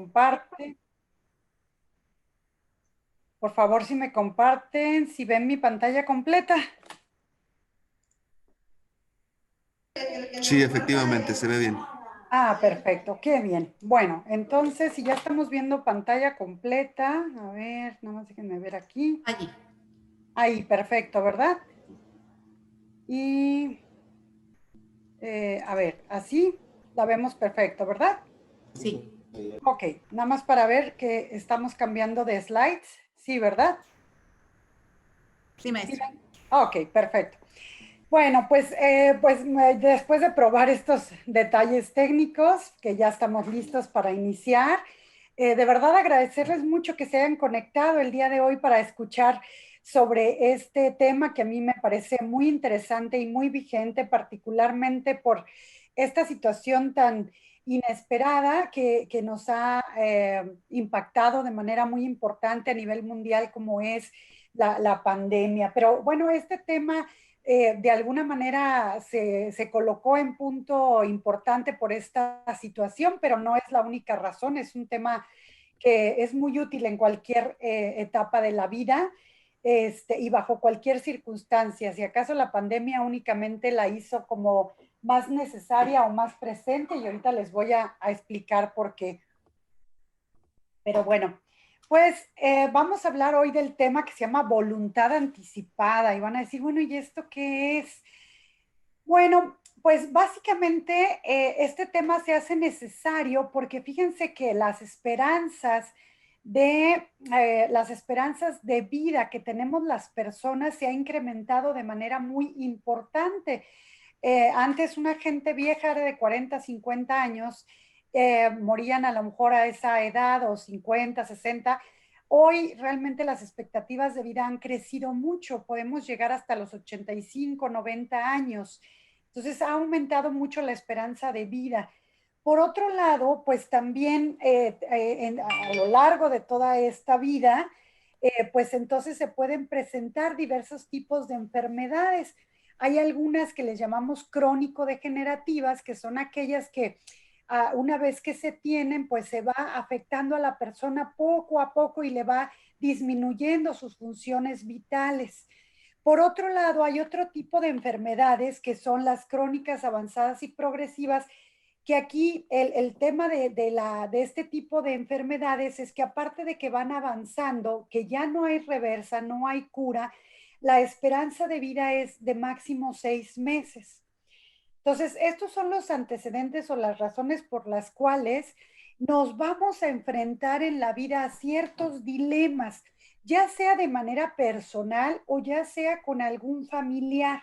comparte. Por favor, si me comparten, si ven mi pantalla completa. Sí, efectivamente, se ve bien. Ah, perfecto, qué bien. Bueno, entonces, si ya estamos viendo pantalla completa, a ver, nada más déjenme ver aquí. Allí. Ahí, perfecto, ¿verdad? Y, a ver, así la vemos perfecto, ¿verdad? Sí, Ok, nada más para ver que estamos cambiando de slides. Sí, ¿verdad? sí, Sí, maestra. ven. Ok, perfecto. Bueno, después de probar estos detalles técnicos, que ya estamos listos para iniciar, de verdad agradecerles mucho que se hayan conectado el día de hoy para escuchar sobre este tema que a mí me parece muy interesante y muy vigente, particularmente por esta situación tan inesperada que nos ha impactado de manera muy importante a nivel mundial como es la pandemia. Pero bueno, este tema de alguna manera se colocó en punto importante por esta situación, pero no es la única razón, es un tema que es muy útil en cualquier etapa de la vida y bajo cualquier circunstancia. Si acaso la pandemia únicamente la hizo como más necesaria o más presente, y ahorita les voy a explicar por qué. Pero bueno, pues vamos a hablar hoy del tema que se llama voluntad anticipada. Y van a decir, bueno, ¿y esto qué es? Bueno, pues básicamente este tema se hace necesario porque fíjense que las esperanzas de vida que tenemos las personas se ha incrementado de manera muy importante. Antes una gente vieja era de 40, 50 años, morían a lo mejor a esa edad o 50, 60. Hoy realmente las expectativas de vida han crecido mucho, podemos llegar hasta los 85, 90 años. Entonces ha aumentado mucho la esperanza de vida. Por otro lado, pues también a lo largo de toda esta vida, pues entonces se pueden presentar diversos tipos de enfermedades. Hay algunas que les llamamos crónico-degenerativas, que son aquellas que una vez que se tienen, pues se va afectando a la persona poco a poco y le va disminuyendo sus funciones vitales. Por otro lado, hay otro tipo de enfermedades que son las crónicas avanzadas y progresivas, que aquí el tema de este tipo de enfermedades es que aparte de que van avanzando, que ya no hay reversa, no hay cura, la esperanza de vida es de máximo 6 meses. Entonces, estos son los antecedentes o las razones por las cuales nos vamos a enfrentar en la vida a ciertos dilemas, ya sea de manera personal o ya sea con algún familiar.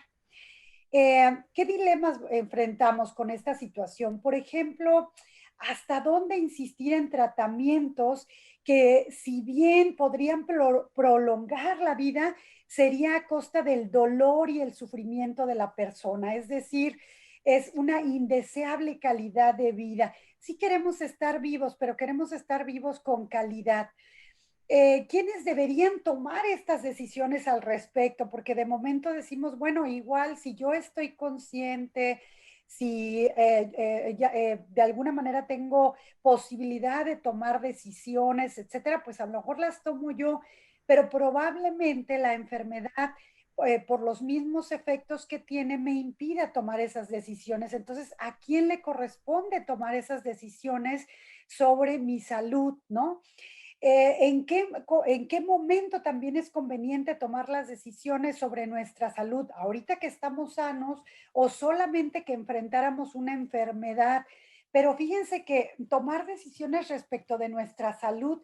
¿Qué dilemas enfrentamos con esta situación? Por ejemplo, ¿hasta dónde insistir en tratamientos que si bien podrían prolongar la vida, sería a costa del dolor y el sufrimiento de la persona? Es decir, es una indeseable calidad de vida. Sí queremos estar vivos, pero queremos estar vivos con calidad. ¿Quiénes deberían tomar estas decisiones al respecto? Porque de momento decimos, bueno, igual si yo estoy consciente, si de alguna manera tengo posibilidad de tomar decisiones, etcétera, pues a lo mejor las tomo yo, pero probablemente la enfermedad, por los mismos efectos que tiene, me impida tomar esas decisiones. Entonces, ¿a quién le corresponde tomar esas decisiones sobre mi salud, no? ¿En qué momento también es conveniente tomar las decisiones sobre nuestra salud? Ahorita que estamos sanos o solamente que enfrentáramos una enfermedad. Pero fíjense que tomar decisiones respecto de nuestra salud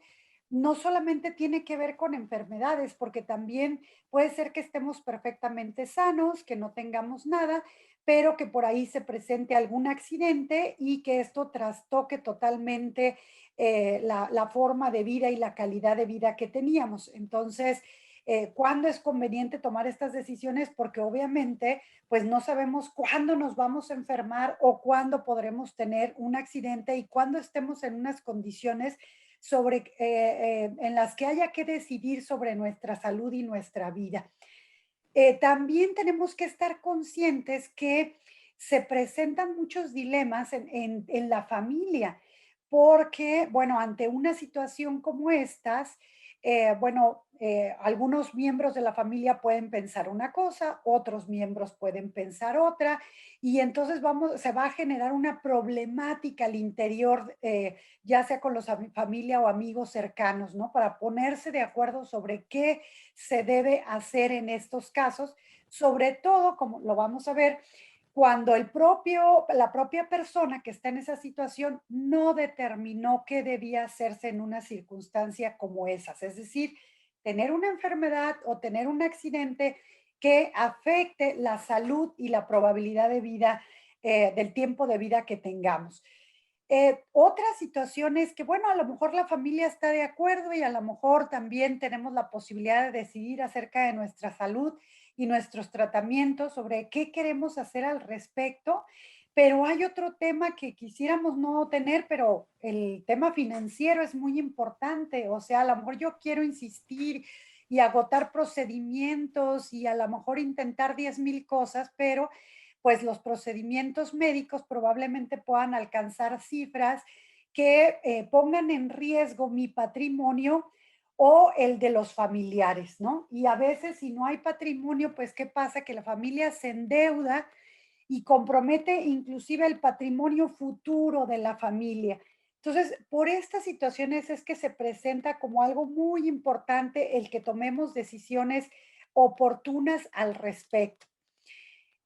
no solamente tiene que ver con enfermedades, porque también puede ser que estemos perfectamente sanos, que no tengamos nada, pero que por ahí se presente algún accidente y que esto trastoque totalmente la forma de vida y la calidad de vida que teníamos. Entonces, ¿cuándo es conveniente tomar estas decisiones? Porque obviamente, pues no sabemos cuándo nos vamos a enfermar o cuándo podremos tener un accidente y cuándo estemos en unas condiciones en las que haya que decidir sobre nuestra salud y nuestra vida. También tenemos que estar conscientes que se presentan muchos dilemas en la familia, porque, bueno, ante una situación como estas, algunos miembros de la familia pueden pensar una cosa, otros miembros pueden pensar otra, y entonces se va a generar una problemática al interior, ya sea con los familia o amigos cercanos, ¿no? Para ponerse de acuerdo sobre qué se debe hacer en estos casos, sobre todo, como lo vamos a ver, cuando la propia persona que está en esa situación no determinó qué debía hacerse en una circunstancia como esas. Es decir, tener una enfermedad o tener un accidente que afecte la salud y la probabilidad de vida, del tiempo de vida que tengamos. Otra situación es que, bueno, a lo mejor la familia está de acuerdo y a lo mejor también tenemos la posibilidad de decidir acerca de nuestra salud y nuestros tratamientos sobre qué queremos hacer al respecto, pero hay otro tema que quisiéramos no tener, pero el tema financiero es muy importante. O sea, a lo mejor yo quiero insistir y agotar procedimientos y a lo mejor intentar 10,000 cosas, pero pues los procedimientos médicos probablemente puedan alcanzar cifras que pongan en riesgo mi patrimonio o el de los familiares, ¿no? Y a veces si no hay patrimonio, pues ¿qué pasa? Que la familia se endeuda y compromete inclusive el patrimonio futuro de la familia. Entonces, por estas situaciones es que se presenta como algo muy importante el que tomemos decisiones oportunas al respecto.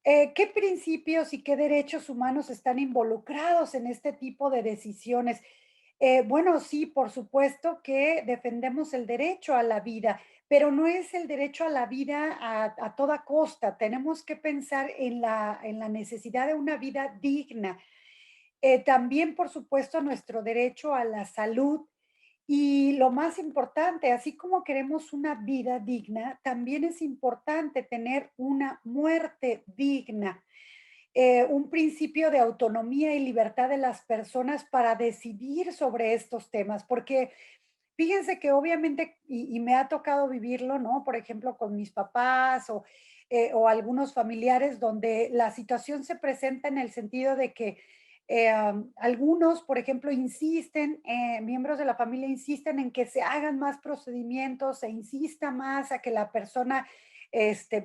¿Qué principios y qué derechos humanos están involucrados en este tipo de decisiones? Bueno, sí, por supuesto que defendemos el derecho a la vida, pero no es el derecho a la vida a toda costa. Tenemos que pensar en la necesidad de una vida digna. También, por supuesto, nuestro derecho a la salud y lo más importante, así como queremos una vida digna, también es importante tener una muerte digna, un principio de autonomía y libertad de las personas para decidir sobre estos temas, porque fíjense que obviamente, y me ha tocado vivirlo, ¿no? Por ejemplo, con mis papás o algunos familiares donde la situación se presenta en el sentido de que algunos, por ejemplo, miembros de la familia insisten en que se hagan más procedimientos, se insista más a que la persona,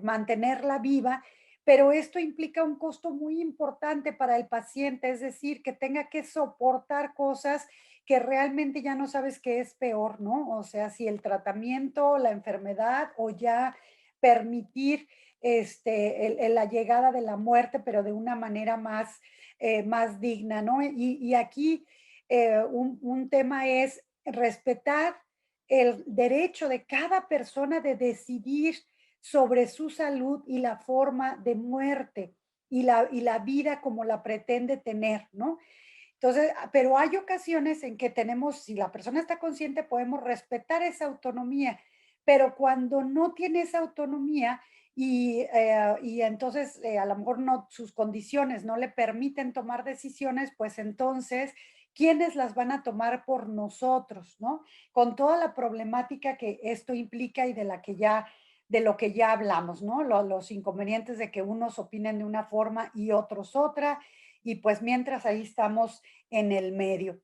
mantenerla viva, pero esto implica un costo muy importante para el paciente, es decir, que tenga que soportar cosas que realmente ya no sabes qué es peor, ¿no? O sea, si el tratamiento, la enfermedad o ya permitir la llegada de la muerte, pero de una manera más digna, ¿no? Y aquí un tema es respetar el derecho de cada persona de decidir sobre su salud y la forma de muerte y la vida como la pretende tener, ¿no? Entonces, pero hay ocasiones en que tenemos, si la persona está consciente, podemos respetar esa autonomía, pero cuando no tiene esa autonomía y entonces a lo mejor no, sus condiciones no le permiten tomar decisiones, pues entonces, ¿quiénes las van a tomar por nosotros, no? Con toda la problemática que esto implica y de lo que ya hablamos, ¿no? Los inconvenientes de que unos opinen de una forma y otros otra, y pues mientras ahí estamos en el medio.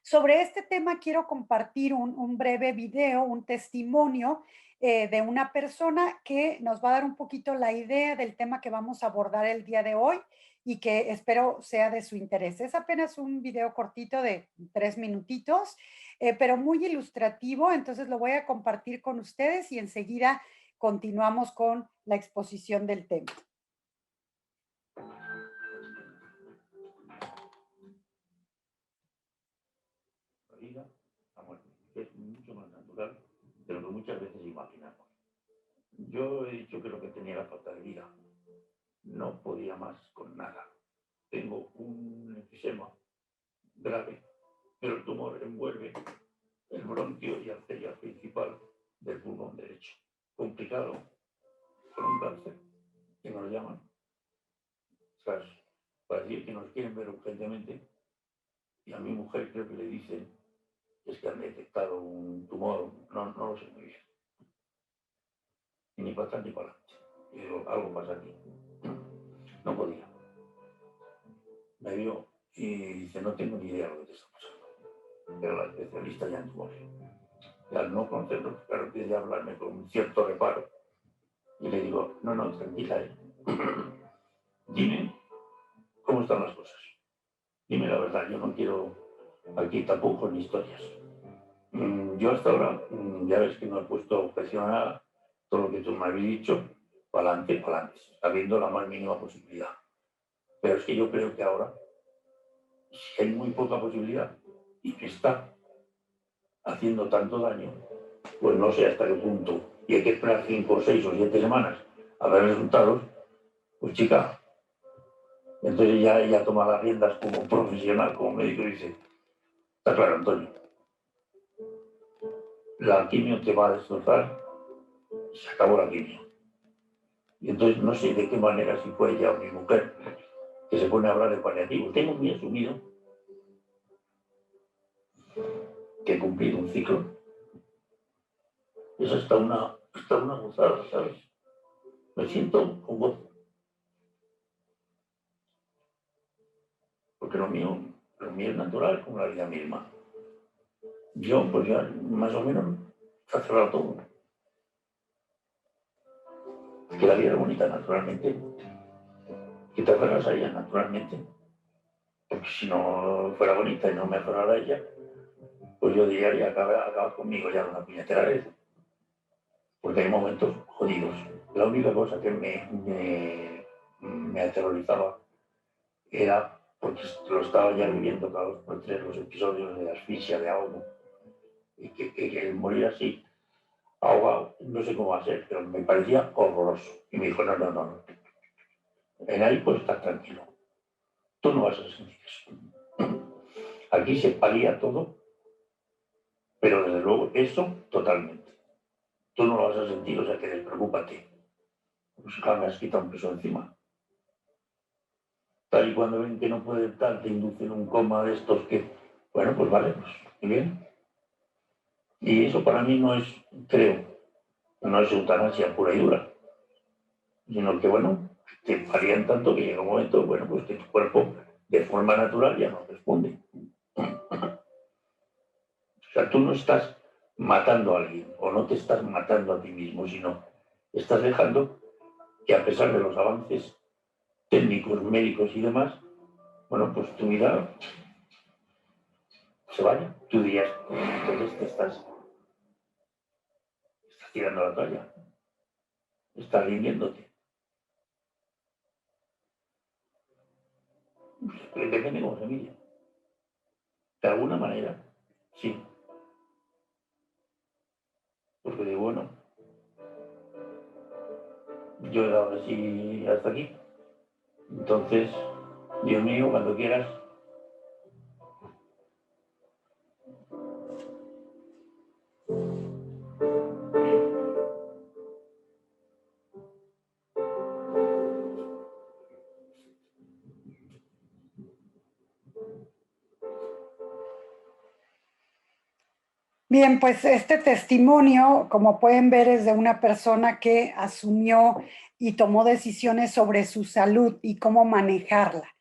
Sobre este tema quiero compartir un breve video, un testimonio de una persona que nos va a dar un poquito la idea del tema que vamos a abordar el día de hoy y que espero sea de su interés. Es apenas un video cortito de 3 minutitos, pero muy ilustrativo, entonces lo voy a compartir con ustedes y enseguida continuamos con la exposición del tema. La vida, la muerte, que es mucho más natural de lo que muchas veces imaginamos. Yo he dicho que lo que tenía era falta de vida. No podía más con nada. Tengo un enfisema grave, pero el tumor envuelve el bronquio y arteria principal del pulmón derecho. Complicado, con un cáncer, que nos llaman, ¿sabes? Para decir que nos quieren ver urgentemente. Y a mi mujer creo que le dicen es que han detectado un tumor, no lo sé muy bien. Y ni para atrás ni para adelante. Y digo, algo pasa aquí. No podía. Me vio Y dice, no tengo ni idea de lo que te está pasando. Era la especialista ya en tu voz. Y al no conocerlo, claro, empieza a hablarme con un cierto reparo. Y le digo, no, no, tranquila, dime cómo están las cosas. Dime la verdad, yo no quiero aquí tapujos ni historias. Yo hasta ahora, ya ves que no he puesto objeción a nada, todo lo que tú me habéis dicho, para adelante, habiendo la más mínima posibilidad. Pero es que yo creo que ahora, si hay muy poca posibilidad y me está haciendo tanto daño, pues no sé hasta qué punto, y hay que esperar 5, 6 o 7 semanas a ver resultados, pues chica, entonces ya ella toma las riendas como profesional, como médico, y dice, está claro, Antonio, la quimio te va a destrozar, se acabó la quimio. Y entonces no sé de qué manera, si fue ella o mi mujer, que se pone a hablar de paliativo. Tengo muy asumido que he cumplido un ciclo. Es hasta una gozada, ¿sabes? Me siento con gozo. Porque lo mío es natural, como la vida misma. Yo, pues ya más o menos, se ha cerrado todo. Que la vida es bonita, naturalmente. Que te aferras a ella, naturalmente. Porque si no fuera bonita y no me aferrara a ella, pues yo diría, ya acaba conmigo ya una puñetera vez. Porque hay momentos jodidos. La única cosa que me aterrorizaba era, porque lo estaba ya viviendo cada 2 por 3, los episodios de asfixia, de ahogo, y que el morir así, ahogado, no sé cómo va a ser, pero me parecía horroroso. Y me dijo, no, no, no, no. En ahí puedes estar tranquilo. Tú no vas a sentir eso. Aquí se palía todo, pero desde luego eso totalmente. Tú no lo vas a sentir, o sea que despreocúpate. Pues claro, me has quitado un peso encima. Tal y cuando ven que no puede tal, te inducen un coma de estos que, bueno, pues vale, pues muy bien. Y eso para mí no es, creo, no es eutanasia pura y dura, sino que, bueno, te parían tanto que llega un momento, bueno, pues que tu cuerpo de forma natural ya no responde. O sea, tú no estás matando a alguien o no te estás matando a ti mismo, sino estás dejando que a pesar de los avances técnicos, médicos y demás, bueno, pues tu vida se vaya. Tú dirías, entonces te estás tirando la toalla, estás rindiéndote. Depende cómo se mire. De alguna manera, sí. Porque digo, bueno, yo he dado así hasta aquí. Entonces, Dios mío, cuando quieras. Bien, pues este testimonio, como pueden ver, es de una persona que asumió y tomó decisiones sobre su salud y cómo manejarla.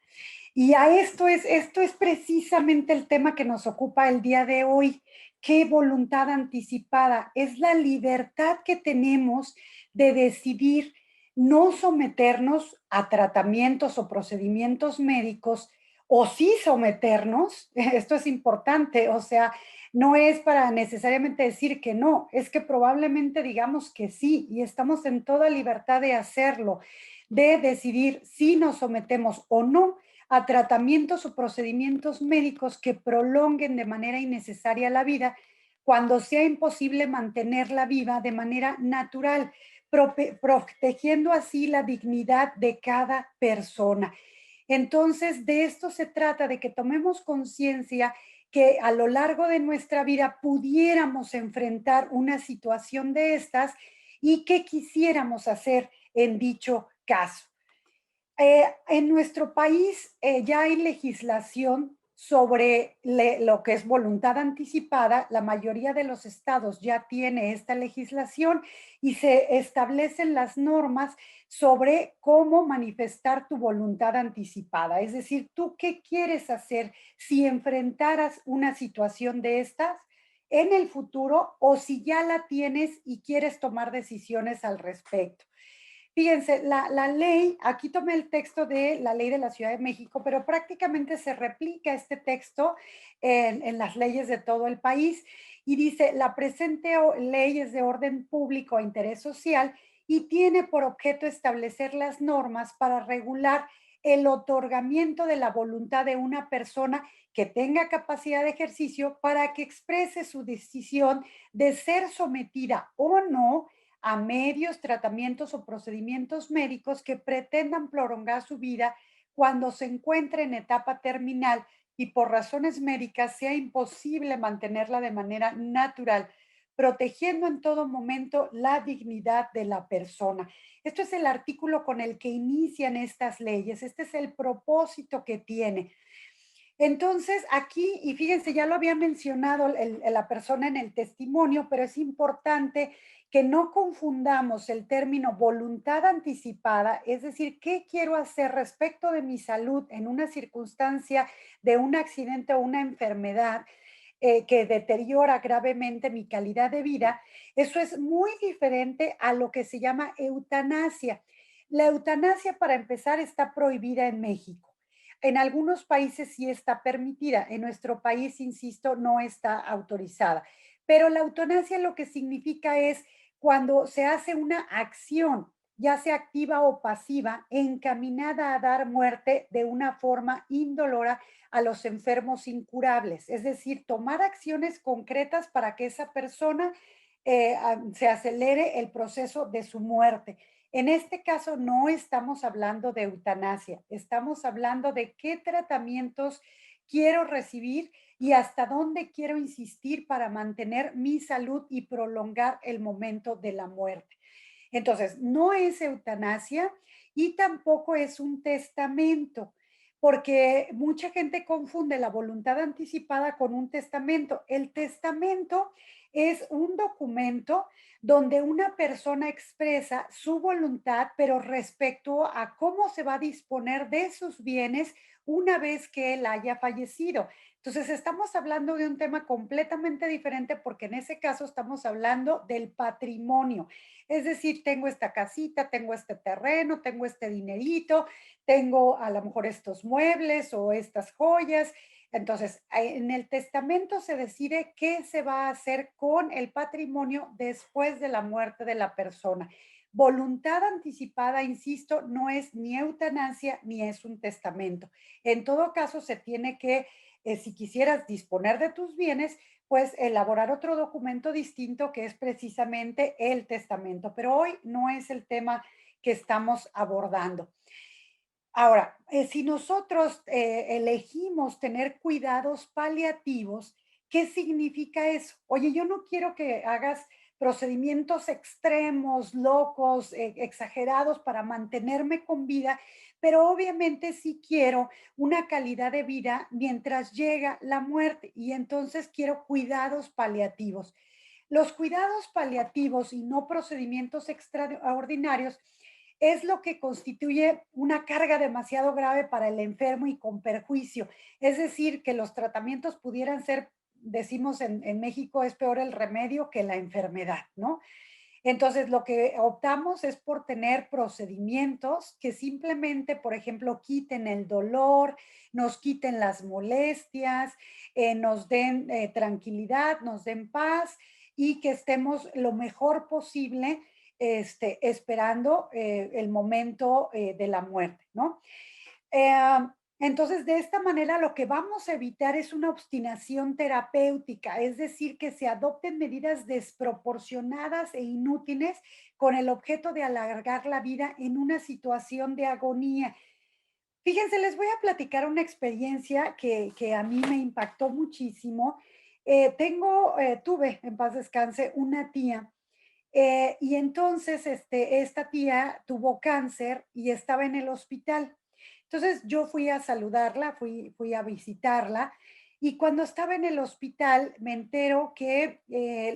Y a esto es precisamente el tema que nos ocupa el día de hoy. ¿Qué voluntad anticipada? Es la libertad que tenemos de decidir no someternos a tratamientos o procedimientos médicos o sí someternos. Esto es importante, o sea, no es para necesariamente decir que no, es que probablemente digamos que sí y estamos en toda libertad de hacerlo, de decidir si nos sometemos o no a tratamientos o procedimientos médicos que prolonguen de manera innecesaria la vida cuando sea imposible mantenerla viva de manera natural, protegiendo así la dignidad de cada persona. Entonces, de esto se trata, de que tomemos conciencia que a lo largo de nuestra vida pudiéramos enfrentar una situación de estas y qué quisiéramos hacer en dicho caso. En nuestro país ya hay legislación sobre lo que es voluntad anticipada. La mayoría de los estados ya tiene esta legislación y se establecen las normas sobre cómo manifestar tu voluntad anticipada. Es decir, ¿tú qué quieres hacer si enfrentaras una situación de estas en el futuro o si ya la tienes y quieres tomar decisiones al respecto? Fíjense, la ley, aquí tomé el texto de la ley de la Ciudad de México, pero prácticamente se replica este texto en las leyes de todo el país y dice, la presente ley es de orden público e interés social y tiene por objeto establecer las normas para regular el otorgamiento de la voluntad de una persona que tenga capacidad de ejercicio para que exprese su decisión de ser sometida o no a medios, tratamientos o procedimientos médicos que pretendan prolongar su vida cuando se encuentre en etapa terminal y por razones médicas sea imposible mantenerla de manera natural, protegiendo en todo momento la dignidad de la persona. Esto es el artículo con el que inician estas leyes. Este es el propósito que tiene. Entonces, aquí, y fíjense, ya lo había mencionado la persona en el testimonio, pero es importante que no confundamos el término voluntad anticipada, es decir, ¿qué quiero hacer respecto de mi salud en una circunstancia de un accidente o una enfermedad que deteriora gravemente mi calidad de vida? Eso es muy diferente a lo que se llama eutanasia. La eutanasia, para empezar, está prohibida en México. En algunos países sí está permitida, en nuestro país, insisto, no está autorizada. Pero la eutanasia lo que significa es cuando se hace una acción, ya sea activa o pasiva, encaminada a dar muerte de una forma indolora a los enfermos incurables. Es decir, tomar acciones concretas para que esa persona se acelere el proceso de su muerte. En este caso no estamos hablando de eutanasia, estamos hablando de qué tratamientos quiero recibir y hasta dónde quiero insistir para mantener mi salud y prolongar el momento de la muerte. Entonces, no es eutanasia y tampoco es un testamento, porque mucha gente confunde la voluntad anticipada con un testamento. El testamento es un documento donde una persona expresa su voluntad, pero respecto a cómo se va a disponer de sus bienes una vez que él haya fallecido. Entonces, estamos hablando de un tema completamente diferente porque en ese caso estamos hablando del patrimonio. Es decir, tengo esta casita, tengo este terreno, tengo este dinerito, tengo a lo mejor estos muebles o estas joyas. Entonces, en el testamento se decide qué se va a hacer con el patrimonio después de la muerte de la persona. Voluntad anticipada, insisto, no es ni eutanasia ni es un testamento. En todo caso, se tiene que, si quisieras disponer de tus bienes, pues elaborar otro documento distinto que es precisamente el testamento. Pero hoy no es el tema que estamos abordando. Ahora, si nosotros elegimos tener cuidados paliativos, ¿qué significa eso? Oye, yo no quiero que hagas procedimientos extremos, locos, exagerados para mantenerme con vida, pero obviamente sí quiero una calidad de vida mientras llega la muerte y entonces quiero cuidados paliativos. Los cuidados paliativos y no procedimientos extraordinarios es lo que constituye una carga demasiado grave para el enfermo y con perjuicio. Es decir, que los tratamientos pudieran ser, decimos en México, es peor el remedio que la enfermedad, ¿no? Entonces, lo que optamos es por tener procedimientos que simplemente, por ejemplo, quiten el dolor, nos quiten las molestias, nos den tranquilidad, nos den paz y que estemos lo mejor posible esperando el momento de la muerte, ¿no? Eh, entonces, de esta manera, lo que vamos a evitar es una obstinación terapéutica, es decir, que se adopten medidas desproporcionadas e inútiles con el objeto de alargar la vida en una situación de agonía. Fíjense, les voy a platicar una experiencia que a mí me impactó muchísimo. Tuve, en paz descanse, una tía y entonces esta tía tuvo cáncer y estaba en el hospital. Entonces yo fui a saludarla, fui a visitarla y cuando estaba en el hospital me entero que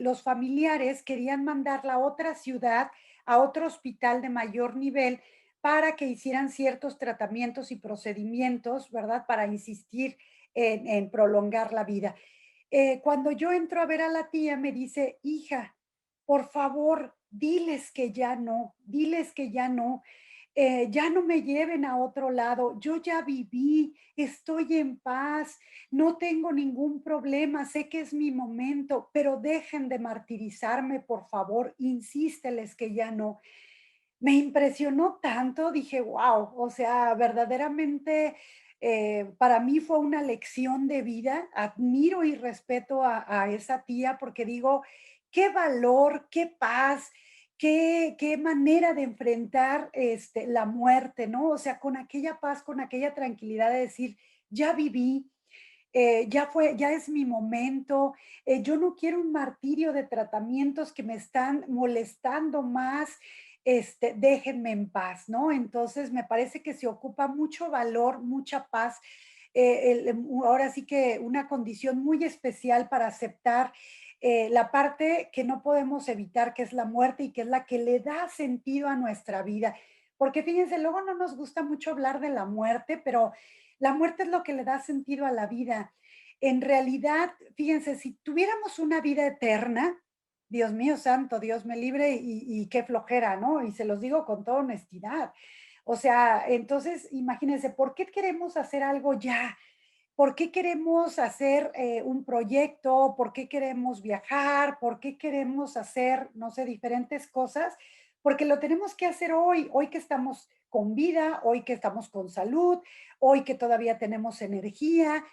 los familiares querían mandarla a otra ciudad, a otro hospital de mayor nivel para que hicieran ciertos tratamientos y procedimientos, ¿verdad? Para insistir en prolongar la vida. Cuando yo entro a ver a la tía, me dice, hija, por favor, diles que ya no, diles que ya no me lleven a otro lado, yo ya viví, estoy en paz, no tengo ningún problema, sé que es mi momento, pero dejen de martirizarme, por favor, insísteles que ya no. Me impresionó tanto, dije, wow, o sea, verdaderamente para mí fue una lección de vida. Admiro y respeto a esa tía porque digo, qué valor, qué paz, qué manera de enfrentar la muerte, ¿no? O sea, con aquella paz, con aquella tranquilidad de decir, ya viví, ya fue, ya es mi momento, yo no quiero un martirio de tratamientos que me están molestando más, déjenme en paz, ¿no? Entonces me parece que se ocupa mucho valor, mucha paz, ahora sí que una condición muy especial para aceptar la parte que no podemos evitar, que es la muerte y que es la que le da sentido a nuestra vida. Porque fíjense, luego no nos gusta mucho hablar de la muerte, pero la muerte es lo que le da sentido a la vida. En realidad, fíjense, si tuviéramos una vida eterna, Dios mío santo, Dios me libre y qué flojera, ¿no? Y se los digo con toda honestidad. O sea, entonces, imagínense, ¿por qué queremos hacer algo ya? ¿Por qué queremos hacer un proyecto? ¿Por qué queremos viajar? ¿Por qué queremos hacer, no sé, diferentes cosas? Porque lo tenemos que hacer hoy, hoy que estamos con vida, hoy que estamos con salud, hoy que todavía tenemos energía.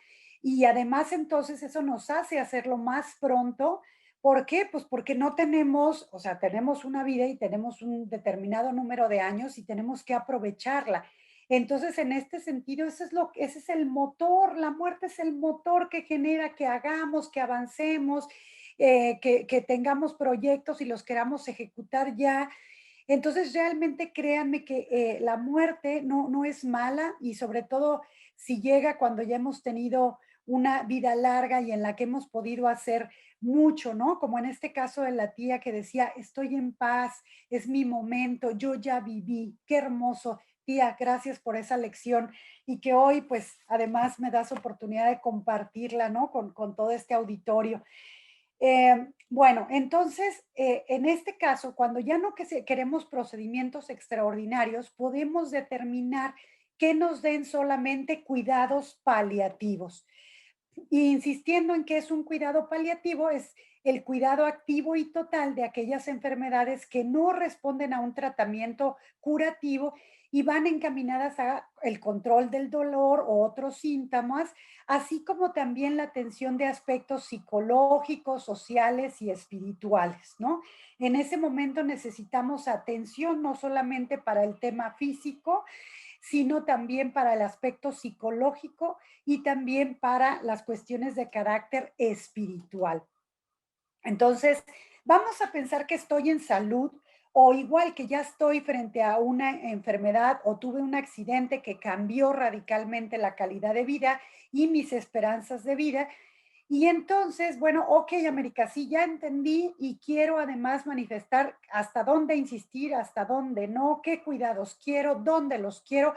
Y además entonces eso nos hace hacerlo más pronto. ¿Por qué? Pues porque no tenemos, o sea, tenemos una vida y tenemos un determinado número de años y tenemos que aprovecharla. Entonces, en este sentido, ese es el motor, la muerte es el motor que genera que hagamos, que avancemos, que tengamos proyectos y los queramos ejecutar ya. Entonces, realmente créanme que la muerte no es mala y sobre todo si llega cuando ya hemos tenido una vida larga y en la que hemos podido hacer mucho, ¿no? Como en este caso de la tía que decía, estoy en paz, es mi momento, yo ya viví, qué hermoso. Tía, gracias por esa lección y que hoy, pues, además me das oportunidad de compartirla, ¿no? Con todo este auditorio. Bueno, entonces, en este caso, cuando ya no queremos procedimientos extraordinarios, podemos determinar que nos den solamente cuidados paliativos. Y insistiendo en que es un cuidado paliativo, es el cuidado activo y total de aquellas enfermedades que no responden a un tratamiento curativo y van encaminadas a el control del dolor o otros síntomas, así como también la atención de aspectos psicológicos, sociales y espirituales, ¿no? En ese momento necesitamos atención no solamente para el tema físico, sino también para el aspecto psicológico y también para las cuestiones de carácter espiritual. Entonces, vamos a pensar que estoy en salud o igual que ya estoy frente a una enfermedad o tuve un accidente que cambió radicalmente la calidad de vida y mis esperanzas de vida. Y entonces, bueno, ok, América, sí, ya entendí y quiero además manifestar hasta dónde insistir, hasta dónde no, qué cuidados quiero, dónde los quiero.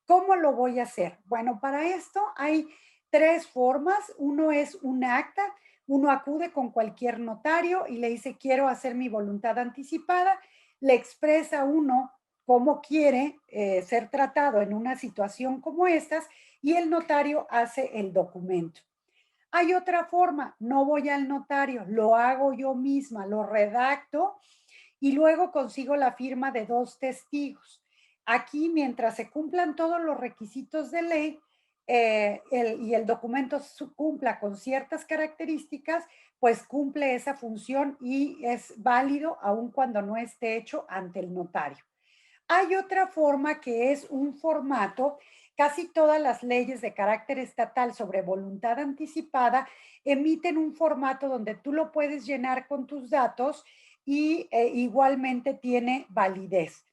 ¿Cómo lo voy a hacer? Bueno, para esto hay tres formas. Uno es un acta. Uno acude con cualquier notario y le dice, quiero hacer mi voluntad anticipada. Le expresa uno cómo quiere ser tratado en una situación como estas y el notario hace el documento. Hay otra forma, no voy al notario, lo hago yo misma, lo redacto y luego consigo la firma de dos testigos. Aquí, mientras se cumplan todos los requisitos de ley y el documento cumpla con ciertas características, pues cumple esa función y es válido aun cuando no esté hecho ante el notario. Hay otra forma que es un formato, casi todas las leyes de carácter estatal sobre voluntad anticipada emiten un formato donde tú lo puedes llenar con tus datos y igualmente tiene validez.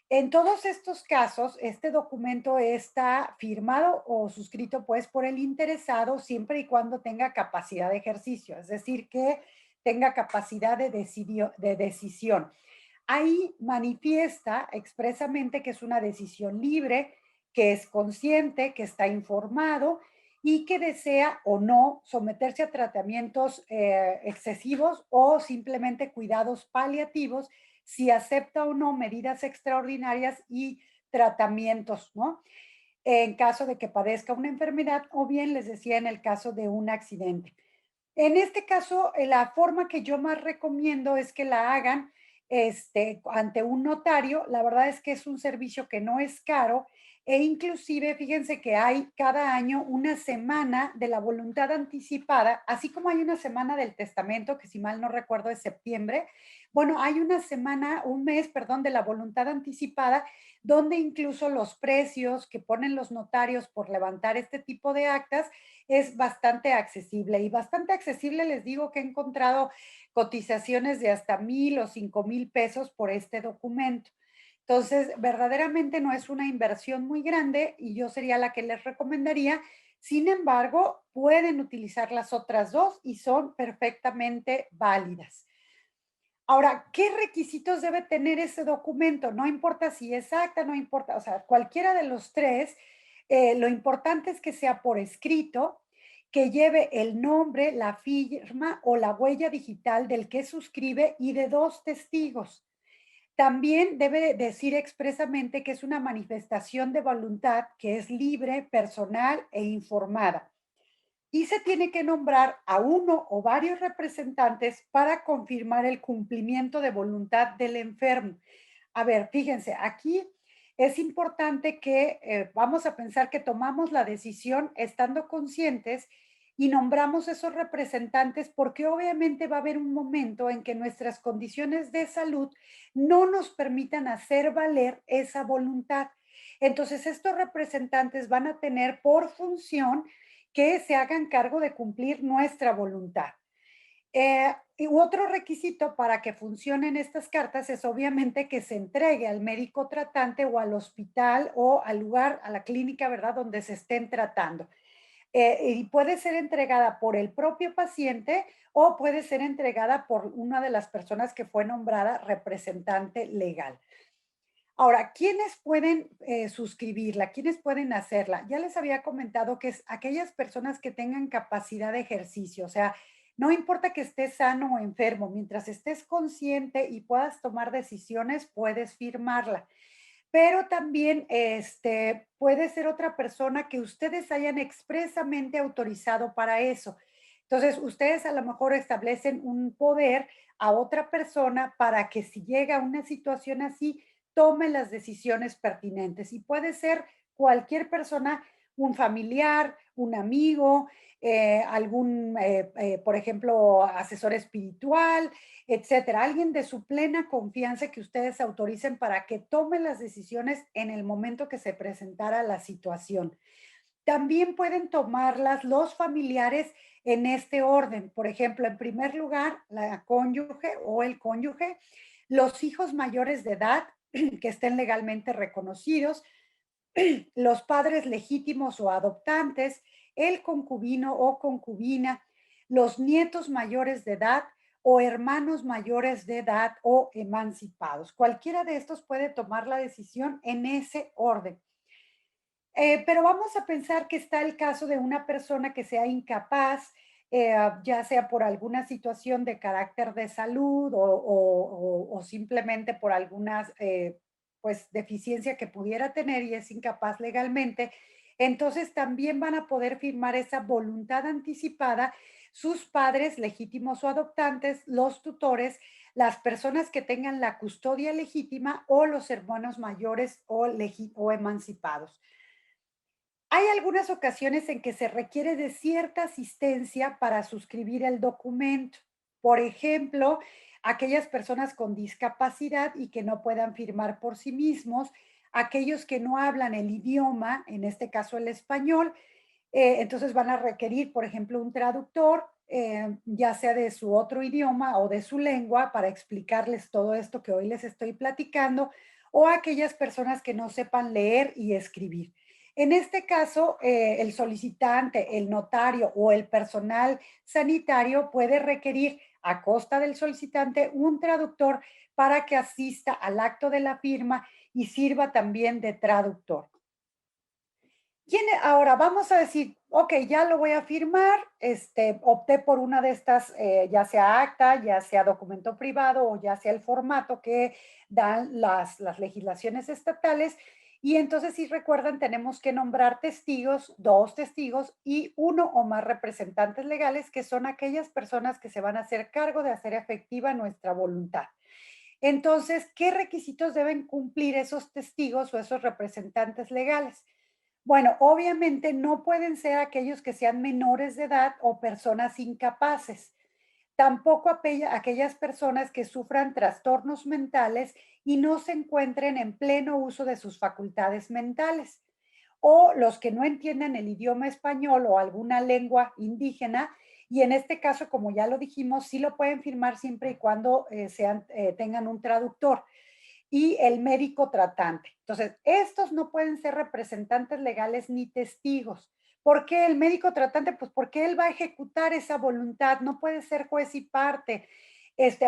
En todos estos casos, este documento está firmado o suscrito pues por el interesado siempre y cuando tenga capacidad de ejercicio, es decir, que tenga capacidad de decisión. Ahí manifiesta expresamente que es una decisión libre, que es consciente, que está informado y que desea o no someterse a tratamientos excesivos o simplemente cuidados paliativos, si acepta o no medidas extraordinarias y tratamientos, ¿no? En caso de que padezca una enfermedad o bien, les decía, en el caso de un accidente. En este caso, la forma que yo más recomiendo es que la hagan ante un notario. La verdad es que es un servicio que no es caro e inclusive fíjense que hay cada año una semana de la voluntad anticipada, así como hay una semana del testamento, que si mal no recuerdo es septiembre. Bueno, hay una semana, un mes, perdón, de la voluntad anticipada, donde incluso los precios que ponen los notarios por levantar este tipo de actas es bastante accesible y bastante accesible. Les digo que he encontrado cotizaciones de hasta 1,000 o 5,000 pesos por este documento. Entonces, verdaderamente no es una inversión muy grande y yo sería la que les recomendaría. Sin embargo, pueden utilizar las otras dos y son perfectamente válidas. Ahora, ¿qué requisitos debe tener ese documento? No importa si es acta, no importa, o sea, cualquiera de los tres, lo importante es que sea por escrito, que lleve el nombre, la firma o la huella digital del que suscribe y de dos testigos. También debe decir expresamente que es una manifestación de voluntad que es libre, personal e informada. Y se tiene que nombrar a uno o varios representantes para confirmar el cumplimiento de voluntad del enfermo. A ver, fíjense, aquí es importante que vamos a pensar que tomamos la decisión estando conscientes y nombramos esos representantes porque obviamente va a haber un momento en que nuestras condiciones de salud no nos permitan hacer valer esa voluntad. Entonces, estos representantes van a tener por función que se hagan cargo de cumplir nuestra voluntad. Y otro requisito para que funcionen estas cartas es obviamente que se entregue al médico tratante o al hospital o al lugar, a la clínica, ¿verdad?, donde se estén tratando. Y puede ser entregada por el propio paciente o puede ser entregada por una de las personas que fue nombrada representante legal. Ahora, ¿quiénes pueden suscribirla? ¿Quiénes pueden hacerla? Ya les había comentado que es aquellas personas que tengan capacidad de ejercicio, o sea, no importa que estés sano o enfermo, mientras estés consciente y puedas tomar decisiones, puedes firmarla. Pero también puede ser otra persona que ustedes hayan expresamente autorizado para eso. Entonces, ustedes a lo mejor establecen un poder a otra persona para que si llega a una situación así, tome las decisiones pertinentes. Y puede ser cualquier persona, un familiar, un amigo, por ejemplo, asesor espiritual, etcétera. Alguien de su plena confianza que ustedes autoricen para que tome las decisiones en el momento que se presentara la situación. También pueden tomarlas los familiares en este orden. Por ejemplo, en primer lugar, la cónyuge o el cónyuge, los hijos mayores de edad que estén legalmente reconocidos, los padres legítimos o adoptantes, el concubino o concubina, los nietos mayores de edad o hermanos mayores de edad o emancipados. Cualquiera de estos puede tomar la decisión en ese orden. Pero vamos a pensar que está el caso de una persona que sea incapaz, ya sea por alguna situación de carácter de salud o simplemente por alguna pues, deficiencia que pudiera tener y es incapaz legalmente. Entonces también van a poder firmar esa voluntad anticipada sus padres legítimos o adoptantes, los tutores, las personas que tengan la custodia legítima o los hermanos mayores o emancipados. Hay algunas ocasiones en que se requiere de cierta asistencia para suscribir el documento. Por ejemplo, aquellas personas con discapacidad y que no puedan firmar por sí mismos, aquellos que no hablan el idioma, en este caso el español, entonces van a requerir, por ejemplo, un traductor, ya sea de su otro idioma o de su lengua, para explicarles todo esto que hoy les estoy platicando, o aquellas personas que no sepan leer y escribir. En este caso, el solicitante, el notario o el personal sanitario puede requerir a costa del solicitante un traductor para que asista al acto de la firma y sirva también de traductor. Ahora vamos a decir, ok, ya lo voy a firmar, opté por una de estas, ya sea acta, ya sea documento privado o ya sea el formato que dan las legislaciones estatales. Y entonces, si recuerdan, tenemos que nombrar testigos, 2 testigos y 1 o más representantes legales, que son aquellas personas que se van a hacer cargo de hacer efectiva nuestra voluntad. Entonces, ¿qué requisitos deben cumplir esos testigos o esos representantes legales? Bueno, obviamente no pueden ser aquellos que sean menores de edad o personas incapaces. Tampoco aquellas personas que sufran trastornos mentales y no se encuentren en pleno uso de sus facultades mentales. O los que no entienden el idioma español o alguna lengua indígena. Y en este caso, como ya lo dijimos, sí lo pueden firmar siempre y cuando tengan un traductor y el médico tratante. Entonces, estos no pueden ser representantes legales ni testigos. ¿Por qué el médico tratante? Pues porque él va a ejecutar esa voluntad, no puede ser juez y parte.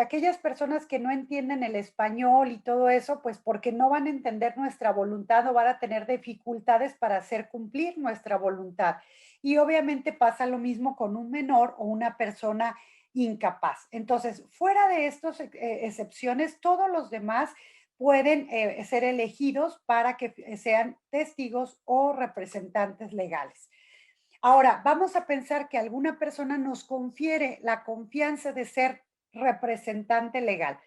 Aquellas personas que no entienden el español y todo eso, pues porque no van a entender nuestra voluntad o van a tener dificultades para hacer cumplir nuestra voluntad. Y obviamente pasa lo mismo con un menor o una persona incapaz. Entonces, fuera de estas excepciones, todos los demás pueden ser elegidos para que sean testigos o representantes legales. Ahora, vamos a pensar que alguna persona nos confiere la confianza de ser representante legal.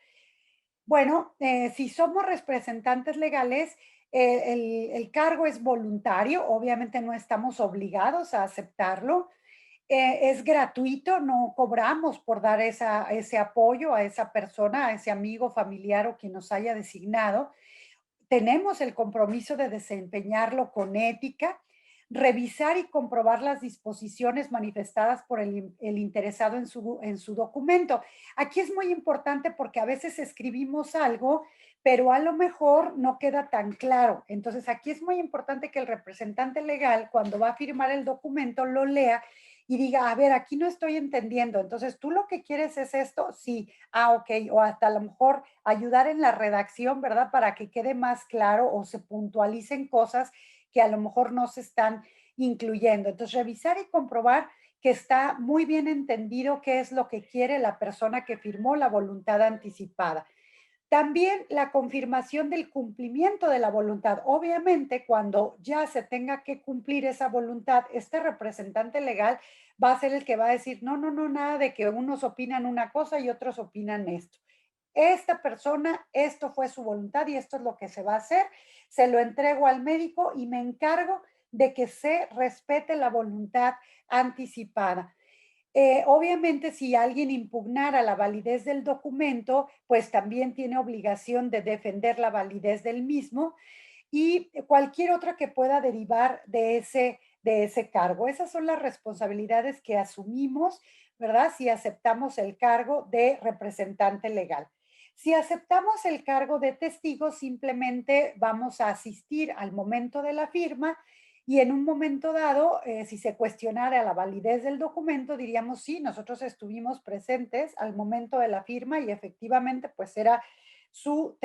Bueno, si somos representantes legales, el cargo es voluntario, obviamente no estamos obligados a aceptarlo. Es gratuito, no cobramos por dar ese apoyo a esa persona, a ese amigo, familiar o quien nos haya designado. Tenemos el compromiso de desempeñarlo con ética, revisar y comprobar las disposiciones manifestadas por el interesado en su documento. Aquí es muy importante porque a veces escribimos algo, pero a lo mejor no queda tan claro. Entonces, aquí es muy importante que el representante legal, cuando va a firmar el documento, lo lea y diga, a ver, aquí no estoy entendiendo. Entonces, ¿tú lo que quieres es esto? Sí. Ah, ok. O hasta a lo mejor ayudar en la redacción, ¿verdad? Para que quede más claro o se puntualicen cosas que a lo mejor no se están incluyendo. Entonces, revisar y comprobar que está muy bien entendido qué es lo que quiere la persona que firmó la voluntad anticipada. También la confirmación del cumplimiento de la voluntad. Obviamente, cuando ya se tenga que cumplir esa voluntad, este representante legal va a ser el que va a decir, no, no, no, nada de que unos opinan una cosa y otros opinan esto. Esta persona, esto fue su voluntad y esto es lo que se va a hacer. Se lo entrego al médico y me encargo de que se respete la voluntad anticipada. Obviamente, si alguien impugnara la validez del documento, pues también tiene obligación de defender la validez del mismo y cualquier otra que pueda derivar de ese cargo. Esas son las responsabilidades que asumimos, ¿verdad? Si aceptamos el cargo de representante legal. Si aceptamos el cargo de testigo, simplemente vamos a asistir al momento de la firma y en un momento dado, si se cuestionara la validez del documento, diríamos, sí, nosotros estuvimos presentes al momento de la firma y efectivamente pues era su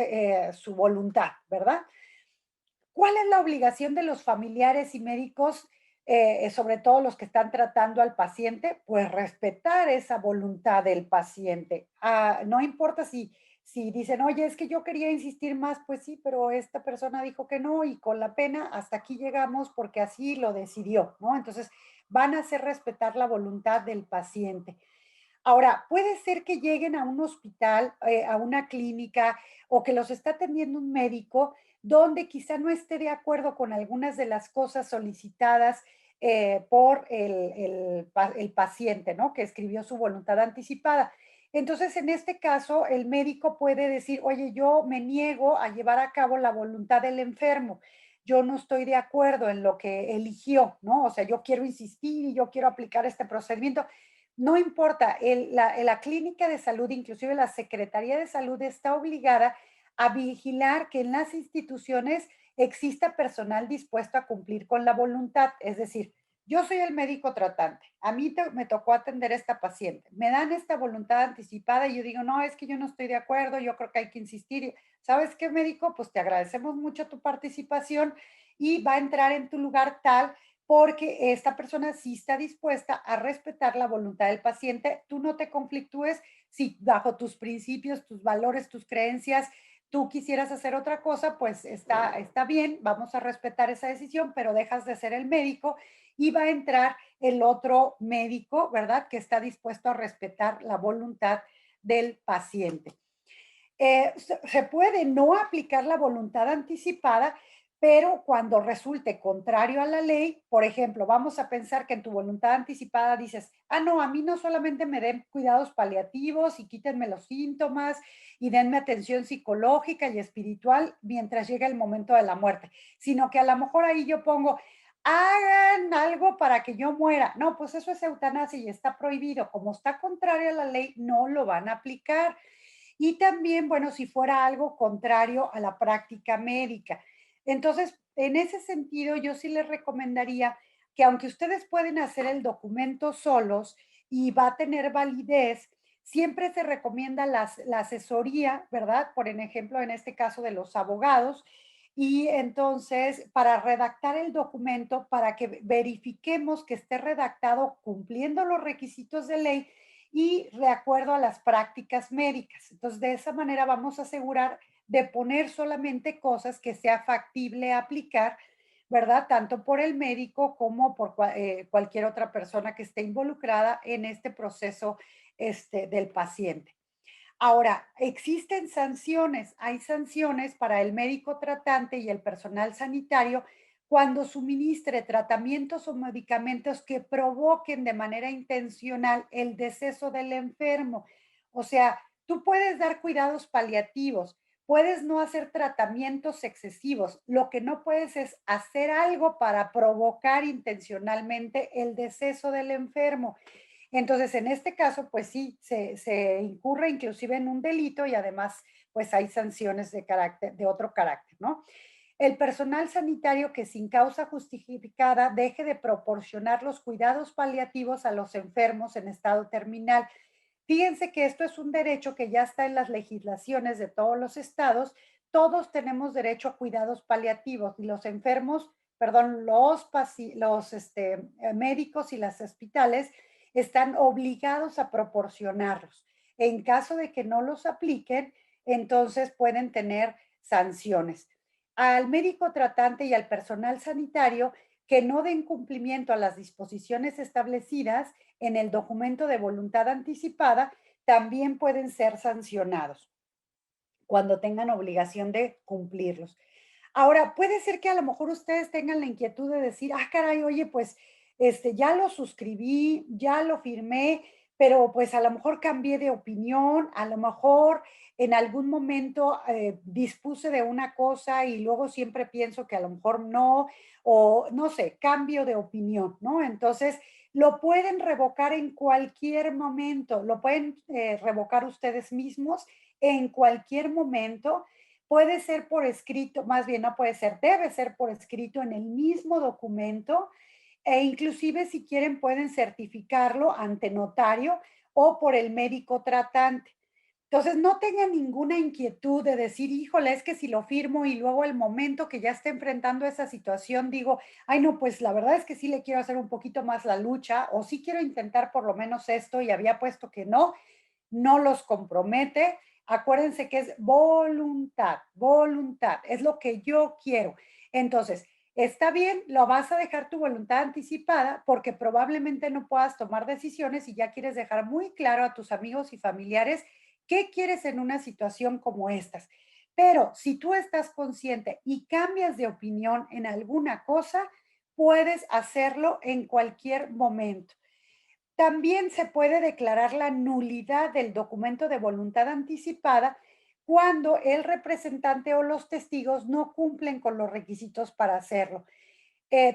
voluntad, ¿verdad? ¿Cuál es la obligación de los familiares y médicos, sobre todo los que están tratando al paciente? Pues respetar esa voluntad del paciente. No importa si dicen, oye, es que yo quería insistir más, pues sí, pero esta persona dijo que no y con la pena hasta aquí llegamos porque así lo decidió, ¿no? Entonces, van a hacer respetar la voluntad del paciente. Ahora, puede ser que lleguen a un hospital, a una clínica o que los está atendiendo un médico donde quizá no esté de acuerdo con algunas de las cosas solicitadas por el paciente, ¿no? Que escribió su voluntad anticipada. Entonces, en este caso, el médico puede decir, oye, yo me niego a llevar a cabo la voluntad del enfermo. Yo no estoy de acuerdo en lo que eligió, ¿no? O sea, yo quiero insistir y yo quiero aplicar este procedimiento. No importa, la clínica de salud, inclusive la Secretaría de Salud, está obligada a vigilar que en las instituciones exista personal dispuesto a cumplir con la voluntad. Es decir, yo soy el médico tratante, a mí me tocó atender a esta paciente, me dan esta voluntad anticipada y yo digo, no, es que yo no estoy de acuerdo, yo creo que hay que insistir. ¿Sabes qué, médico? Pues te agradecemos mucho tu participación y va a entrar en tu lugar tal porque esta persona sí está dispuesta a respetar la voluntad del paciente. Tú no te conflictúes si bajo tus principios, tus valores, tus creencias, tú quisieras hacer otra cosa, pues está bien, vamos a respetar esa decisión, pero dejas de ser el médico y va a entrar el otro médico, ¿verdad? Que está dispuesto a respetar la voluntad del paciente. Se puede no aplicar la voluntad anticipada, pero cuando resulte contrario a la ley, por ejemplo, vamos a pensar que en tu voluntad anticipada dices, ah, no, a mí no solamente me den cuidados paliativos y quítenme los síntomas y denme atención psicológica y espiritual mientras llega el momento de la muerte, sino que a lo mejor ahí yo pongo, hagan algo para que yo muera. No, pues eso es eutanasia y está prohibido. Como está contrario a la ley, no lo van a aplicar. Y también, bueno, si fuera algo contrario a la práctica médica. Entonces, en ese sentido, yo sí les recomendaría que aunque ustedes pueden hacer el documento solos y va a tener validez, siempre se recomienda la asesoría, ¿verdad? Por ejemplo, en este caso de los abogados. Y entonces, para redactar el documento, para que verifiquemos que esté redactado cumpliendo los requisitos de ley y de acuerdo a las prácticas médicas. Entonces, de esa manera vamos a asegurar de poner solamente cosas que sea factible aplicar, ¿verdad? Tanto por el médico como por cualquier otra persona que esté involucrada en este proceso del paciente. Ahora, existen sanciones, hay sanciones para el médico tratante y el personal sanitario cuando suministre tratamientos o medicamentos que provoquen de manera intencional el deceso del enfermo. O sea, tú puedes dar cuidados paliativos, puedes no hacer tratamientos excesivos, lo que no puedes es hacer algo para provocar intencionalmente el deceso del enfermo. Entonces, en este caso, pues sí, se incurre inclusive en un delito y además, pues hay sanciones de carácter, de otro carácter, ¿no? El personal sanitario que sin causa justificada deje de proporcionar los cuidados paliativos a los enfermos en estado terminal. Fíjense que esto es un derecho que ya está en las legislaciones de todos los estados. Todos tenemos derecho a cuidados paliativos y los enfermos, perdón, los médicos y los hospitales están obligados a proporcionarlos. En caso de que no los apliquen, entonces pueden tener sanciones. Al médico tratante y al personal sanitario que no den cumplimiento a las disposiciones establecidas en el documento de voluntad anticipada, también pueden ser sancionados cuando tengan obligación de cumplirlos. Ahora, puede ser que a lo mejor ustedes tengan la inquietud de decir, ah, caray, oye, pues ya lo suscribí, ya lo firmé, pero pues a lo mejor cambié de opinión, a lo mejor en algún momento dispuse de una cosa y luego siempre pienso que a lo mejor no, o no sé, cambio de opinión, ¿no? Entonces, lo pueden revocar en cualquier momento, lo pueden revocar ustedes mismos en cualquier momento. Puede ser por escrito, más bien no puede ser, debe ser por escrito en el mismo documento e inclusive si quieren pueden certificarlo ante notario o por el médico tratante. Entonces, no tengan ninguna inquietud de decir, híjole, es que si lo firmo y luego el momento que ya esté enfrentando esa situación, digo, ay, no, pues la verdad es que sí le quiero hacer un poquito más la lucha o sí quiero intentar por lo menos esto y había puesto que no, no los compromete. Acuérdense que es voluntad, voluntad, es lo que yo quiero. Entonces, está bien, lo vas a dejar tu voluntad anticipada porque probablemente no puedas tomar decisiones y ya quieres dejar muy claro a tus amigos y familiares qué quieres en una situación como estas. Pero si tú estás consciente y cambias de opinión en alguna cosa, puedes hacerlo en cualquier momento. También se puede declarar la nulidad del documento de voluntad anticipada cuando el representante o los testigos no cumplen con los requisitos para hacerlo.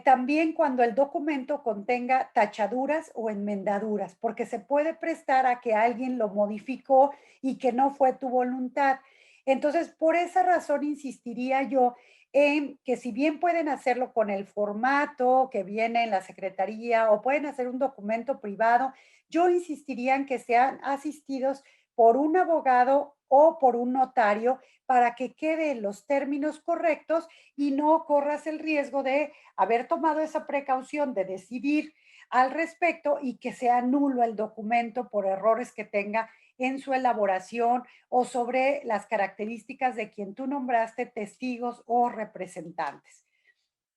También cuando el documento contenga tachaduras o enmendaduras, porque se puede prestar a que alguien lo modificó y que no fue tu voluntad. Entonces, por esa razón insistiría yo en que si bien pueden hacerlo con el formato que viene en la secretaría o pueden hacer un documento privado, yo insistiría en que sean asistidos por un abogado o por un notario para que queden los términos correctos y no corras el riesgo de haber tomado esa precaución de decidir al respecto y que sea nulo el documento por errores que tenga en su elaboración o sobre las características de quien tú nombraste testigos o representantes.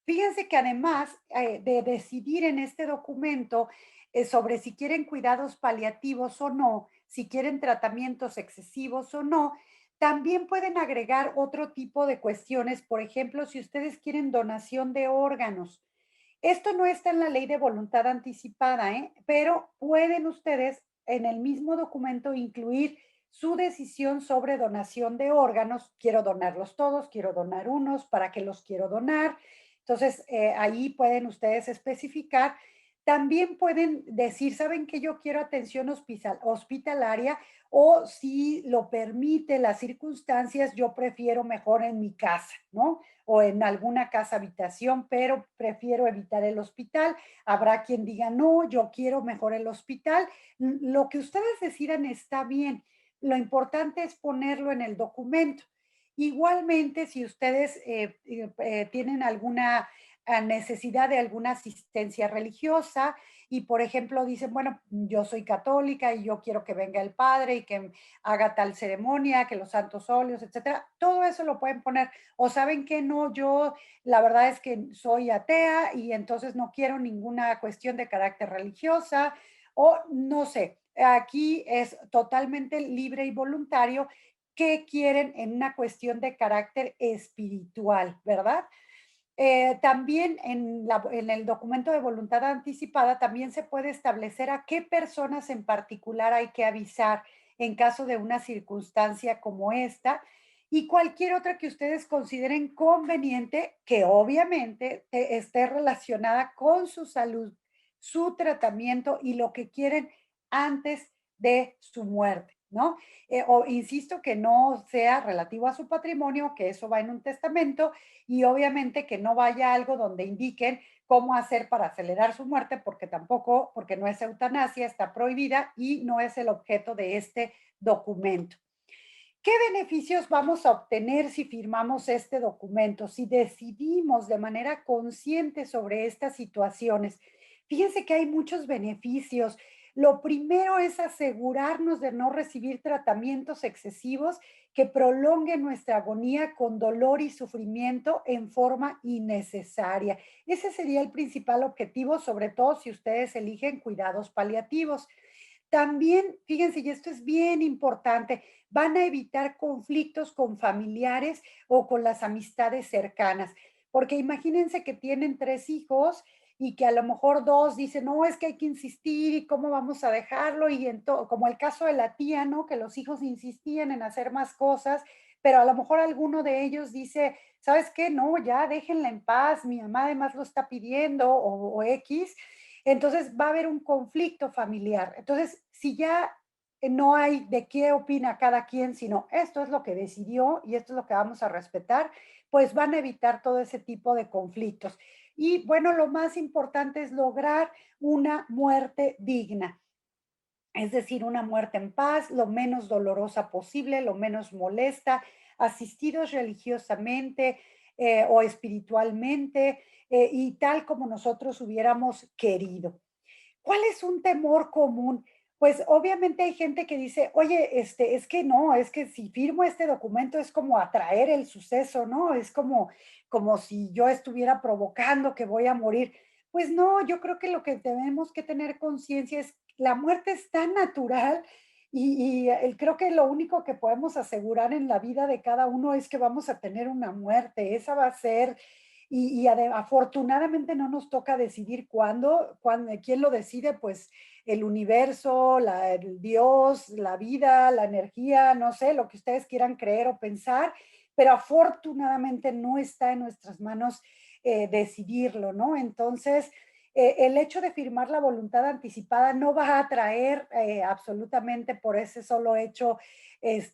Fíjense que además de decidir en este documento sobre si quieren cuidados paliativos o no, si quieren tratamientos excesivos o no, también pueden agregar otro tipo de cuestiones. Por ejemplo, si ustedes quieren donación de órganos. Esto no está en la ley de voluntad anticipada, ¿eh? Pero pueden ustedes en el mismo documento incluir su decisión sobre donación de órganos. Quiero donarlos todos, quiero donar unos, ¿para qué los quiero donar? Entonces, ahí pueden ustedes especificar. También pueden decir, ¿saben que yo quiero atención hospitalaria? O si lo permite las circunstancias, yo prefiero mejor en mi casa, ¿no? O en alguna casa habitación, pero prefiero evitar el hospital. Habrá quien diga, no, yo quiero mejor el hospital. Lo que ustedes decidan está bien. Lo importante es ponerlo en el documento. Igualmente, si ustedes tienen alguna necesidad de alguna asistencia religiosa y, por ejemplo, dicen, bueno, yo soy católica y yo quiero que venga el padre y que haga tal ceremonia, que los santos óleos, etcétera, todo eso lo pueden poner. O saben que no, yo la verdad es que soy atea y entonces no quiero ninguna cuestión de carácter religiosa o no sé. Aquí es totalmente libre y voluntario qué quieren en una cuestión de carácter espiritual, ¿verdad? También en el documento de voluntad anticipada también se puede establecer a qué personas en particular hay que avisar en caso de una circunstancia como esta y cualquier otra que ustedes consideren conveniente que obviamente esté relacionada con su salud, su tratamiento y lo que quieren antes de su muerte, ¿no? O insisto que no sea relativo a su patrimonio, que eso va en un testamento y obviamente que no vaya algo donde indiquen cómo hacer para acelerar su muerte, porque tampoco, porque no es eutanasia, está prohibida y no es el objeto de este documento. ¿Qué beneficios vamos a obtener si firmamos este documento, si decidimos de manera consciente sobre estas situaciones? Fíjense que hay muchos beneficios. Lo primero es asegurarnos de no recibir tratamientos excesivos que prolonguen nuestra agonía con dolor y sufrimiento en forma innecesaria. Ese sería el principal objetivo, sobre todo si ustedes eligen cuidados paliativos. También, fíjense, y esto es bien importante, van a evitar conflictos con familiares o con las amistades cercanas, porque imagínense que tienen 3 hijos y que a lo mejor 2 dicen, no, es que hay que insistir y cómo vamos a dejarlo, y como el caso de la tía, ¿no? Que los hijos insistían en hacer más cosas, pero a lo mejor alguno de ellos dice, ¿sabes qué? No, ya déjenla en paz, mi mamá además lo está pidiendo o X, entonces va a haber un conflicto familiar. Entonces, si ya no hay de qué opina cada quien, sino esto es lo que decidió y esto es lo que vamos a respetar, pues van a evitar todo ese tipo de conflictos. Y bueno, lo más importante es lograr una muerte digna, es decir, una muerte en paz, lo menos dolorosa posible, lo menos molesta, asistidos religiosamente o espiritualmente y tal como nosotros hubiéramos querido. ¿Cuál es un temor común? Pues obviamente hay gente que dice, oye, es que no, es que si firmo este documento es como atraer el suceso, ¿no? Es como si yo estuviera provocando que voy a morir. Pues no, yo creo que lo que tenemos que tener conciencia es la muerte es tan natural y creo que lo único que podemos asegurar en la vida de cada uno es que vamos a tener una muerte. Esa va a ser afortunadamente no nos toca decidir cuándo, quién lo decide, pues el universo, el Dios, la vida, la energía, no sé, lo que ustedes quieran creer o pensar, pero afortunadamente no está en nuestras manos decidirlo, ¿no? Entonces, El hecho de firmar la voluntad anticipada no va a traer absolutamente por ese solo hecho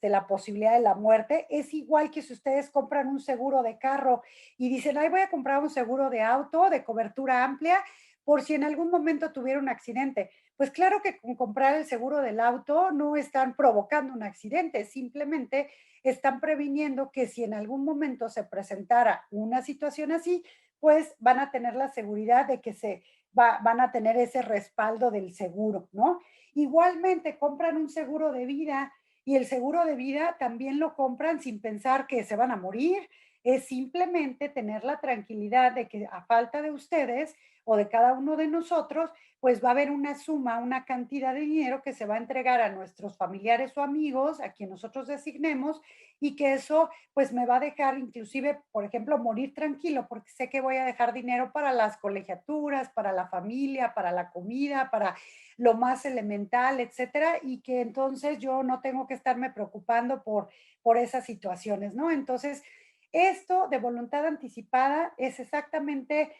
la posibilidad de la muerte. Es igual que si ustedes compran un seguro de carro y dicen, ay, voy a comprar un seguro de auto de cobertura amplia por si en algún momento tuviera un accidente. Pues claro que con comprar el seguro del auto no están provocando un accidente, simplemente están previniendo que si en algún momento se presentara una situación así, pues van a tener la seguridad de que van a tener ese respaldo del seguro, ¿no? Igualmente compran un seguro de vida y el seguro de vida también lo compran sin pensar que se van a morir, es simplemente tener la tranquilidad de que a falta de ustedes o de cada uno de nosotros, pues va a haber una suma, una cantidad de dinero que se va a entregar a nuestros familiares o amigos, a quien nosotros designemos, y que eso pues me va a dejar inclusive, por ejemplo, morir tranquilo, porque sé que voy a dejar dinero para las colegiaturas, para la familia, para la comida, para lo más elemental, etcétera, y que entonces yo no tengo que estarme preocupando por esas situaciones, ¿no? Entonces, esto de voluntad anticipada es exactamente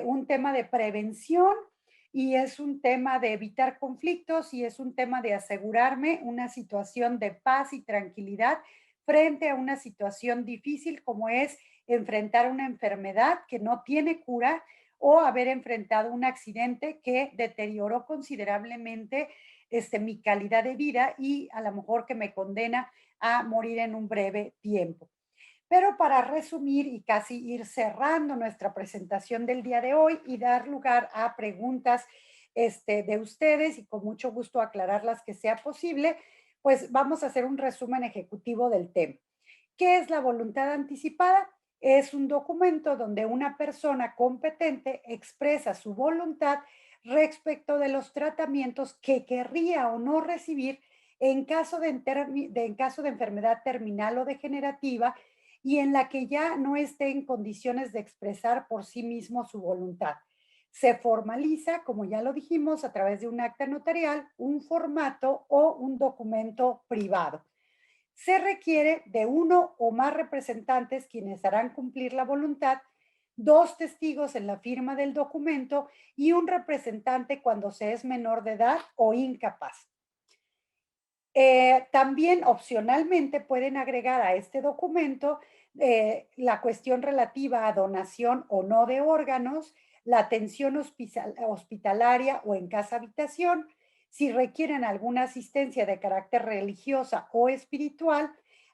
un tema de prevención y es un tema de evitar conflictos y es un tema de asegurarme una situación de paz y tranquilidad frente a una situación difícil como es enfrentar una enfermedad que no tiene cura o haber enfrentado un accidente que deterioró considerablemente mi calidad de vida y a lo mejor que me condena a morir en un breve tiempo. Pero para resumir y casi ir cerrando nuestra presentación del día de hoy y dar lugar a preguntas de ustedes y con mucho gusto aclarar las que sea posible, pues vamos a hacer un resumen ejecutivo del tema. ¿Qué es la voluntad anticipada? Es un documento donde una persona competente expresa su voluntad respecto de los tratamientos que querría o no recibir en caso en caso de enfermedad terminal o degenerativa y en la que ya no esté en condiciones de expresar por sí mismo su voluntad. Se formaliza, como ya lo dijimos, a través de un acta notarial, un formato o un documento privado. Se requiere de uno o más representantes quienes harán cumplir la voluntad, dos testigos en la firma del documento y un representante cuando se es menor de edad o incapaz. También opcionalmente pueden agregar a este documento la cuestión relativa a donación o no de órganos, la atención hospitalaria o en casa habitación, si requieren alguna asistencia de carácter religiosa o espiritual,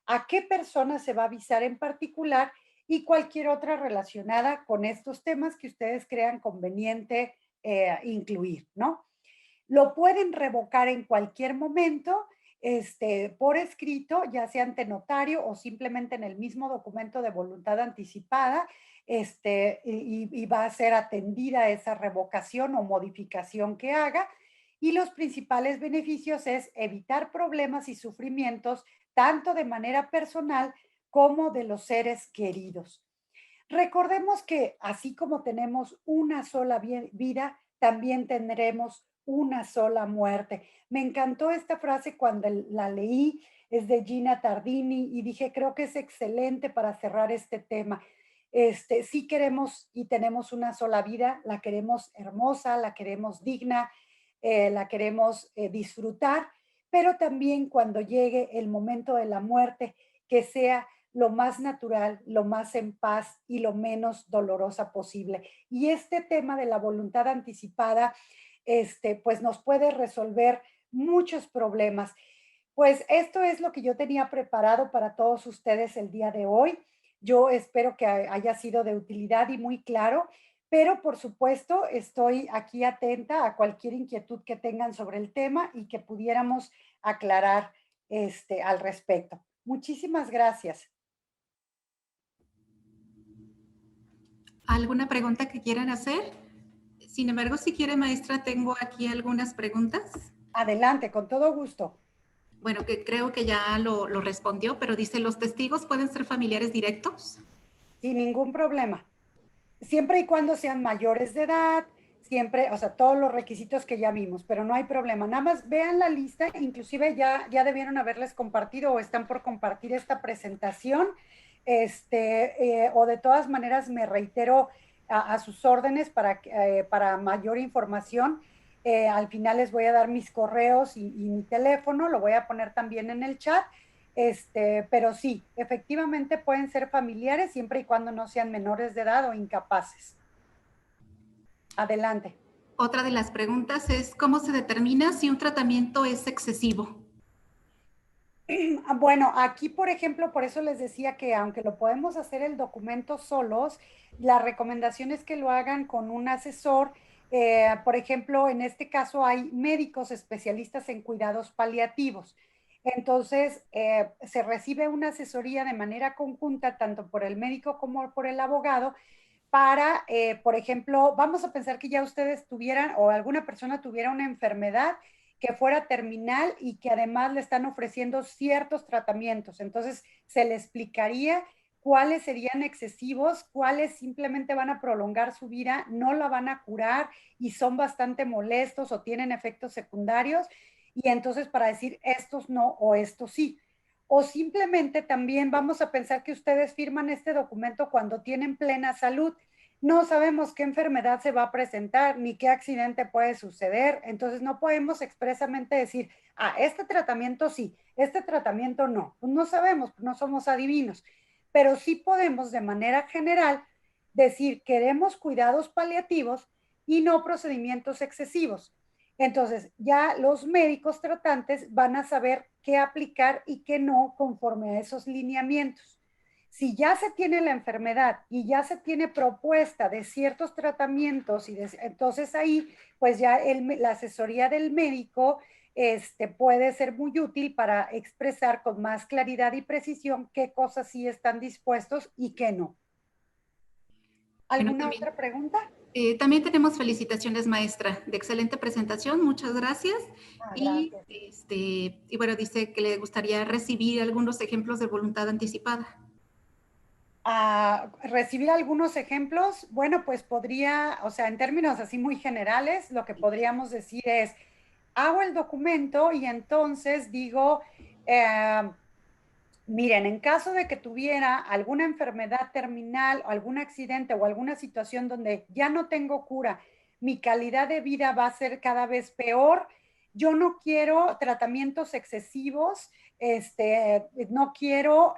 a qué persona se va a avisar en particular y cualquier otra relacionada con estos temas que ustedes crean conveniente incluir, ¿no? Lo pueden revocar en cualquier momento por escrito, ya sea ante notario o simplemente en el mismo documento de voluntad anticipada, y va a ser atendida esa revocación o modificación que haga. Y los principales beneficios es evitar problemas y sufrimientos, tanto de manera personal como de los seres queridos. Recordemos que así como tenemos una sola vida, también tendremos una sola muerte. Me encantó esta frase cuando la leí, es de Gina Tardini y dije, creo que es excelente para cerrar este tema. Sí queremos y tenemos una sola vida, la queremos hermosa, la queremos digna, la queremos disfrutar, pero también cuando llegue el momento de la muerte, que sea lo más natural, lo más en paz y lo menos dolorosa posible. Y este tema de la voluntad anticipada, pues nos puede resolver muchos problemas. Pues esto es lo que yo tenía preparado para todos ustedes el día de hoy. Yo espero que haya sido de utilidad y muy claro, pero por supuesto estoy aquí atenta a cualquier inquietud que tengan sobre el tema y que pudiéramos aclarar al respecto. Muchísimas gracias. ¿Alguna pregunta que quieran hacer? Sin embargo, si quiere, maestra, tengo aquí algunas preguntas. Adelante, con todo gusto. Bueno, que creo que ya lo respondió, pero dice, ¿los testigos pueden ser familiares directos? Sin ningún problema. Siempre y cuando sean mayores de edad, siempre, o sea, todos los requisitos que ya vimos, pero no hay problema. Nada más vean la lista, inclusive ya debieron haberles compartido o están por compartir esta presentación, o de todas maneras me reitero a sus órdenes para mayor información. Al final les voy a dar mis correos y mi teléfono, lo voy a poner también en el chat. Pero sí, efectivamente pueden ser familiares siempre y cuando no sean menores de edad o incapaces. Adelante. Otra de las preguntas es, ¿cómo se determina si un tratamiento es excesivo? Bueno, aquí, por ejemplo, por eso les decía que aunque lo podemos hacer el documento solos, la recomendación es que lo hagan con un asesor. Por ejemplo, en este caso hay médicos especialistas en cuidados paliativos. Entonces, se recibe una asesoría de manera conjunta, tanto por el médico como por el abogado, para, por ejemplo, vamos a pensar que ya ustedes tuvieran o alguna persona tuviera una enfermedad que fuera terminal y que además le están ofreciendo ciertos tratamientos. Entonces, se le explicaría cuáles serían excesivos, cuáles simplemente van a prolongar su vida, no la van a curar y son bastante molestos o tienen efectos secundarios. Y entonces para decir estos no o estos sí. O simplemente también vamos a pensar que ustedes firman este documento cuando tienen plena salud. No sabemos qué enfermedad se va a presentar ni qué accidente puede suceder. Entonces no podemos expresamente decir, este tratamiento sí, este tratamiento no. Pues no sabemos, no somos adivinos. Pero sí podemos de manera general decir, queremos cuidados paliativos y no procedimientos excesivos. Entonces, ya los médicos tratantes van a saber qué aplicar y qué no conforme a esos lineamientos. Si ya se tiene la enfermedad y ya se tiene propuesta de ciertos tratamientos, entonces ahí pues ya la asesoría del médico puede ser muy útil para expresar con más claridad y precisión qué cosas sí están dispuestos y qué no. ¿Alguna otra pregunta? También tenemos felicitaciones, maestra, de excelente presentación, muchas gracias. Gracias. Y bueno, dice que le gustaría recibir algunos ejemplos de voluntad anticipada. Recibir algunos ejemplos, bueno, pues podría, o sea, en términos así muy generales, lo que podríamos decir es, hago el documento y entonces digo, miren, en caso de que tuviera alguna enfermedad terminal o algún accidente o alguna situación donde ya no tengo cura, mi calidad de vida va a ser cada vez peor. Yo no quiero tratamientos excesivos, no quiero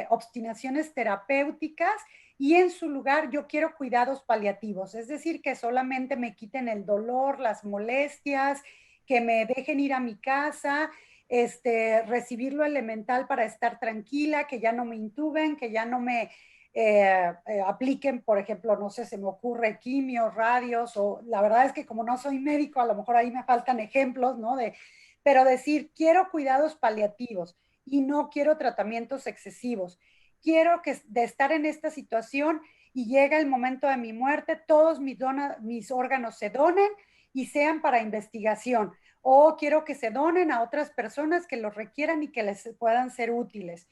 obstinaciones terapéuticas y en su lugar yo quiero cuidados paliativos, es decir, que solamente me quiten el dolor, las molestias, que me dejen ir a mi casa, recibir lo elemental para estar tranquila, que ya no me intuben, que ya no me apliquen, por ejemplo, no sé, se me ocurre quimios, radios, o la verdad es que como no soy médico, a lo mejor ahí me faltan ejemplos, ¿no? Pero decir, quiero cuidados paliativos y no quiero tratamientos excesivos. Quiero que de estar en esta situación y llega el momento de mi muerte, todos mis órganos se donen y sean para investigación o quiero que se donen a otras personas que los requieran y que les puedan ser útiles.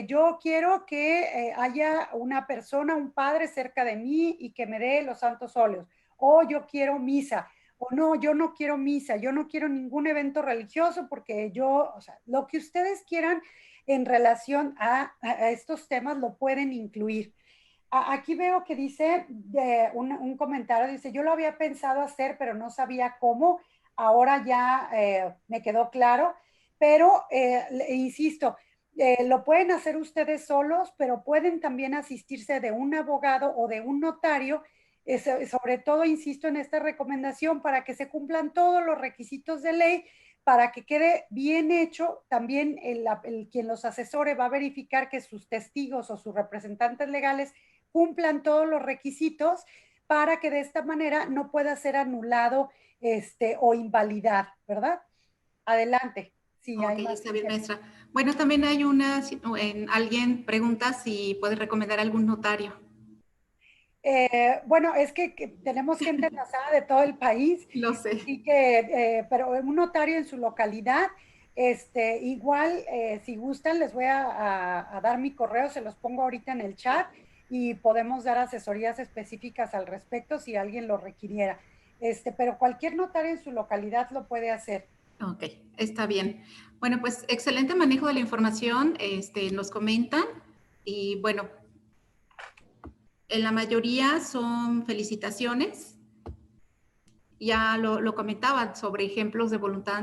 Yo quiero que haya una persona, un padre cerca de mí y que me dé los santos óleos. O yo quiero misa. O no, yo no quiero misa. Yo no quiero ningún evento religioso porque o sea, lo que ustedes quieran en relación a estos temas lo pueden incluir. Aquí veo que dice un comentario, dice, yo lo había pensado hacer, pero no sabía cómo. Ahora ya me quedó claro, pero insisto, lo pueden hacer ustedes solos, pero pueden también asistirse de un abogado o de un notario, sobre todo, insisto en esta recomendación, para que se cumplan todos los requisitos de ley, para que quede bien hecho. También quien los asesore va a verificar que sus testigos o sus representantes legales cumplan todos los requisitos para que de esta manera no pueda ser anulado o invalidar, ¿verdad? Adelante. Sí, Ok, está bien, maestra. Bueno, también hay alguien pregunta si puede recomendar algún notario. Bueno, es que tenemos gente enlazada de todo el país, Lo sé. así que, pero un notario en su localidad, igual, si gustan, les voy a dar mi correo, se los pongo ahorita en el chat y podemos dar asesorías específicas al respecto si alguien lo requiriera. Pero cualquier notario en su localidad lo puede hacer. Ok, está bien. Bueno, pues excelente manejo de la información, nos comentan y bueno, En la mayoría son felicitaciones. Ya lo comentaban sobre ejemplos de voluntad